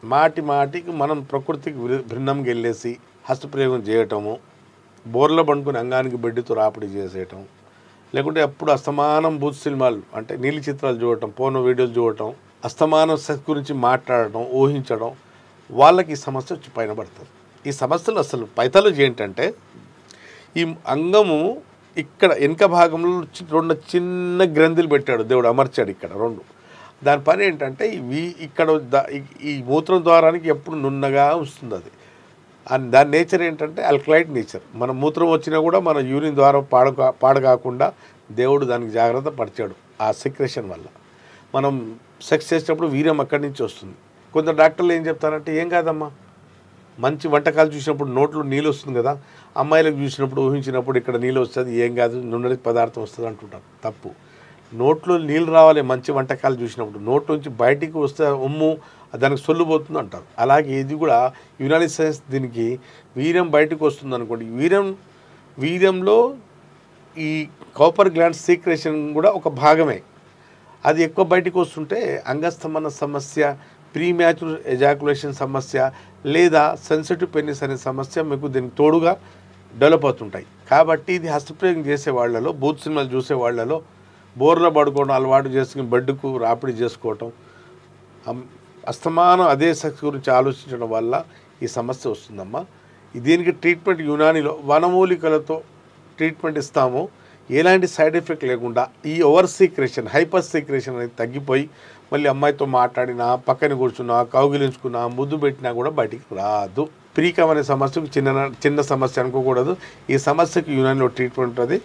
మాటి మాటికి మనం ప్రకృతికి భిన్నంగా వెళ్ళేసి హస్తప్రయోగం చేయటము, బోర్ల పండుకుని అంగానికి బెడ్డితో రాపిడి చేసేయటం, లేకుంటే ఎప్పుడు అస్తమానం బూత్ సినిమాలు అంటే నీలి చిత్రాలు చూడటం, పోర్నో వీడియోలు చూడటం, అస్తమానం సెక్స్ గురించి మాట్లాడటం, ఊహించడం, వాళ్ళకి ఈ సమస్య వచ్చి పైన పడుతుంది. ఈ సమస్యలు అసలు పైథాలజీ ఏంటంటే ఈ అంగము ఇక్కడ వెనక భాగంలో రెండు చిన్న గ్రంథులు పెట్టాడు దేవుడు, అమర్చాడు ఇక్కడ రెండు. దాని పని ఏంటంటే ఇక్కడ ఈ మూత్రం ద్వారానికి ఎప్పుడు నున్నగా వస్తుంది అది. దాని నేచర్ ఏంటంటే ఆల్కలైట్ నేచర్. మన మూత్రం వచ్చినా కూడా మన యూరిన్ ద్వారా పాడకాకుండా దేవుడు దానికి జాగ్రత్త పరిచాడు. ఆ సెక్రేషన్ వల్ల మనం సెక్స్ చేసేటప్పుడు వీర్యం అక్కడి నుంచి వస్తుంది. కొందరు డాక్టర్లు ఏం చెప్తారంటే ఏం కాదమ్మా, మంచి వంటకాలు చూసినప్పుడు నోట్లో నీళ్ళు వస్తుంది కదా, అమ్మాయిలకు చూసినప్పుడు ఊహించినప్పుడు ఇక్కడ నీళ్ళు వస్తుంది, ఏం కాదు నున్నటి పదార్థం వస్తుంది అంటుంటారు. తప్పు. నోట్లో నీళ్ళు రావాలి మంచి వంటకాలు చూసినప్పుడు, నోట్లో నుంచి బయటికి వస్తే ఉమ్ము దానికి సొల్లుపోతుంది అంటారు. అలాగే ఇది కూడా యునాని సైన్స్ దీనికి వీర్యం బయటకు వస్తుంది అనుకోండి, వీర్యంలో ఈ కాపర్ గ్లాండ్ సీక్రేషన్ కూడా ఒక భాగమే. అది ఎక్కువ బయటకు వస్తుంటే అంగస్తమన సమస్య, ప్రీమ్యాచ్యూర్ ఎజాకులేషన్ సమస్య లేదా సెన్సిటివ్ పెనిస్ అనే సమస్య మీకు దీనికి తోడుగా డెవలప్ అవుతుంటాయి. కాబట్టి ఇది హస్తప్రయోగం చేసే వాళ్ళలో, బూత్ సినిమాలు చూసే వాళ్ళలో బోర్లో పడుకోవడం అలవాటు చేసుకుని బెడ్కు రాపిడి చేసుకోవటం, అస్తమానం అదే సెక్స్ గురించి ఆలోచించడం వల్ల ఈ సమస్య వస్తుందమ్మా. దీనికి ట్రీట్మెంట్ యునానిలో వనమూలికలతో ట్రీట్మెంట్ ఇస్తాము. ఎలాంటి సైడ్ ఎఫెక్ట్ లేకుండా ఈ ఓవర్ సీక్రేషన్, హైపర్ సీక్రేషన్ అనేది తగ్గిపోయి మళ్ళీ అమ్మాయితో మాట్లాడినా, పక్కన కూర్చున్నా, కౌగిలించుకున్నా, ముద్దు పెట్టినా కూడా బయటికి రాదు. ప్రీకం అనే సమస్యకు చిన్న సమస్య అనుకోకూడదు. ఈ సమస్యకు యునానిలో ట్రీట్మెంట్ ఉంటుంది.